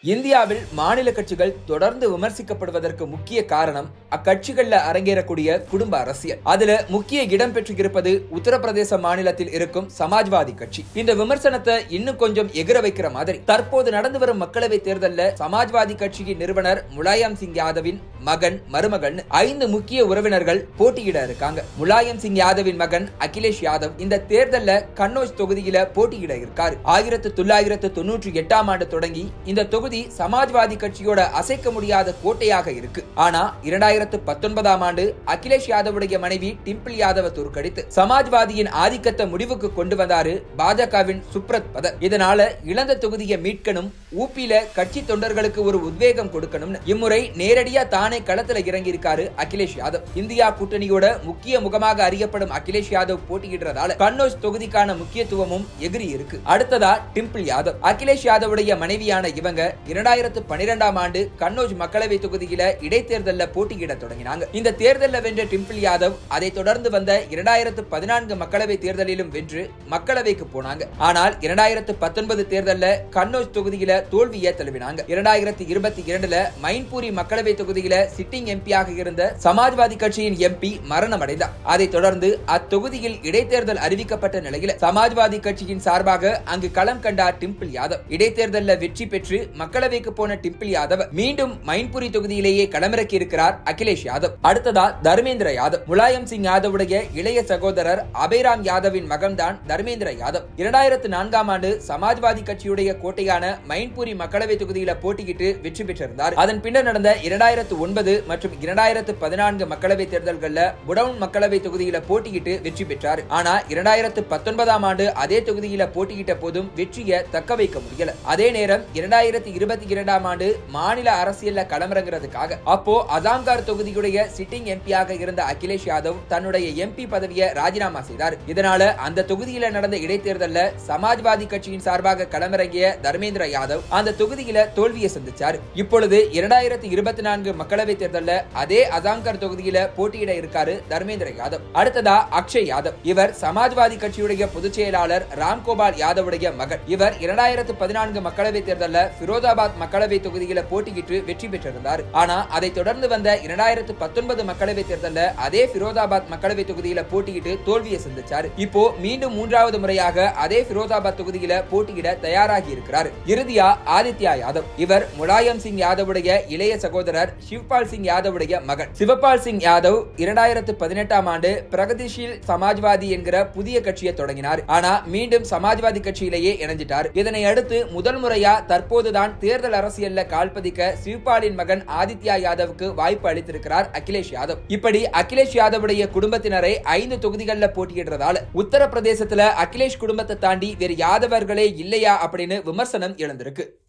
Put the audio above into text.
இந்தியாவில் மாநில கட்சிகள் தொடர்ந்து விமர்சிக்கப்படுவதற்கு முக்கிய காரணம் அக்கட்சிகள்ல அரங்கேறக்கூடிய குடும்ப அரசியல். அதுல முக்கிய இடம் பெற்றிருப்பது உத்தரப்பிரதேச மாநிலத்தில் இருக்கும் சமாஜ்வாதி கட்சி. இந்த விமர்சனத்தை இன்னும் கொஞ்சம் எகிர வைக்கிற மாதிரி தற்போது நடந்து வரும் மக்களவை தேர்தலில் சமாஜ்வாதி கட்சியின் நிறுவனர் முலாயம் சிங் யாதவின் மகன், மருமகன் 5 முக்கிய உறவினர்கள் போட்டியிட இருக்காங்க. முலாயம் சிங் யாதவின் மகன் அகிலேஷ் யாதவ் இந்த தேர்தல்ல கன்னோஜ் தொகுதியில போட்டியிட இருக்காரு. 1998ஆம் ஆண்டு தொடங்கி இந்த தொகுதி சமாஜ்வாதி கட்சியோட அசைக்க முடியாத கோட்டையாக இருக்கு. ஆனா 2019ஆம் ஆண்டு அகிலேஷ் யாதவுடைய மனைவி டிம்பிள் யாதவ தோற்கடித்து சமாஜ்வாதியின் ஆதிக்கத்தை முடிவுக்கு கொண்டு வந்தாரு பாஜகவின் சுப்ரத் பதர். இதனால இழந்த தொகுதியை மீட்கணும், ஊபியில கட்சி தொண்டர்களுக்கு ஒரு உத்வேகம் கொடுக்கணும். இம்முறை நேரடியா தானே களத்துல இறங்கி இருக்காரு அகிலேஷ் யாதவ். இந்தியா கூட்டணியோட முக்கிய முகமாக அறியப்படும் அகிலேஷ் யாதவ் போட்டியிடுறதால கன்னோஜ் தொகுதிக்கான முக்கியத்துவமும் எகிரி இருக்கு. அடுத்ததா டிம்பிள் யாதவ். அகிலேஷ் யாதவுடைய மனைவியான இவங்க 2012ஆம் ஆண்டு கன்னோஜ் மக்களவை தொகுதியில இடைத்தேர்தல்ல போட்டியிட தொடங்கினாங்க. இந்த தேர்தல்ல வென்ற டிம்பிள் யாதவ் அதை தொடர்ந்து வந்த 2014 மக்களவை தேர்தலிலும் வென்று மக்களவைக்கு போனாங்க. ஆனால் 2019 தேர்தல்ல கன்னோஜ் தொகுதியில தோல்வியை தழுவினாங்க. 2022ல மைன்பூரி மக்களவை தொகுதியில சிட்டிங் எம்பியாக இருந்த சமாஜ்வாதி கட்சியின் எம்பி மரணம் அடைந்தார். அதை தொடர்ந்து அத்தொகுதியில் இடைத்தேர்தல் அறிவிக்கப்பட்ட நிலையில் சமாஜ்வாதி கட்சியின் சார்பாக அங்கு களம் கண்டார் டிம்பிள் யாதவ். இடைத்தேர்தல்ல வெற்றி பெற்று மக்களவைக்கு போன டிம்பிள் யாதவ் மீண்டும் மைன்புரி தொகுதியிலேயே களமிறக்கி இருக்கிறார் அகிலேஷ் யாதவ். அடுத்ததா தர்மேந்திர யாதவ். முலாயம் சிங் யாதவுடைய இளைய சகோதரர் அபய்ராம் யாதவின் மகன்தான் தர்மேந்திர யாதவ். 2004ஆம் ஆண்டு சமாஜ்வாதி கட்சியுடைய கோட்டையான மைன்புரி மக்களவை தொகுதியில போட்டியிட்டு வெற்றி பெற்றிருந்தார். அதன் பின்னர் நடந்த 2009 மற்றும் 2014 மக்களவை தேர்தல்கள்ல புடவுன் மக்களவை தொகுதியில போட்டியிட்டு வெற்றி பெற்றார். ஆனா 2019ஆம் ஆண்டு அதே தொகுதியில போட்டியிட்ட போதும் வெற்றியை தக்க வைக்க முடியல. அதே நேரம் 2022ஆம் ஆண்டு மாநில அரசியல்ல களமிறங்குறதுக்காக அப்போ அசாம்கார் தொகுதியுடைய சிட்டிங் எம்பியாக இருந்த அகிலேஷ் யாதவ் தன்னுடைய எம்பி பதவியை ராஜினாமா செய்தார். இதனால அந்த தொகுதியில நடந்த இடைத்தேர்தல்ல சமாஜ்வாதி கட்சியின் சார்பாக களமிறங்கிய தர்மேந்திர யாதவ் அந்த தொகுதியில தோல்வியை சந்திச்சார். இப்பொழுது 2024 மக்களவை தேர்தல்ல அதே அசாம்கார் தொகுதியில போட்டியிட இருக்காரு தர்மேந்திர யாதவ். அடுத்ததா அக்ஷய் யாதவ். இவர் சமாஜ்வாதி கட்சியுடைய பொதுச் செயலாளர் ராம்கோபால் யாதவுடைய மகன். இவர் 2014 மக்களவை தேர்தல்ல ஃபிரோசாபாத் மக்களவை தொகுதியில போட்டியிட்டு வெற்றி பெற்றிருந்தார். ஆனா அதை தொடர்ந்து வந்த 2019 மக்களவை தேர்தல்ல அதே ஃபிரோசாபாத் மக்களவை தொகுதியில போட்டியிட்டு தோல்வியை சந்திச்சார். இப்போ மீண்டும் 3வது முறையாக அதே ஃபிரோசாபாத் தொகுதியில போட்டியிட தயாராகி இருக்கிறார். இறுதியா ஆதித்யா யாதவ். இவர் முலாயம் சிங் யாதவுடைய இளைய சகோதரர் சிவ்பால் சிங் யாதவுடைய மகன். சிவபால் சிங் யாதவ் 2018ஆம் ஆண்டு பிரகதிஷீல் சமாஜ்வாதி என்கிற புதிய கட்சியை தொடங்கினார். ஆனா மீண்டும் சமாஜ்வாதி கட்சியிலேயே இணைஞ்சிட்டார். இதனை அடுத்து முதல் முறையா தற்போதுதான் தேர்தல் அரசியல்ல கால்பதிக்க சிவ்பாலின் மகன் ஆதித்யா யாதவுக்கு வாய்ப்பு அளித்திருக்கிறார் அகிலேஷ் யாதவ். இப்படி அகிலேஷ் யாதவுடைய குடும்பத்தினரை 5 தொகுதிகளில் போட்டியிடுறதால உத்தரப்பிரதேசத்துல அகிலேஷ் குடும்பத்தை தாண்டி வேறு யாதவர்களே இல்லையா அப்படின்னு விமர்சனம் எழுந்திருக்கு.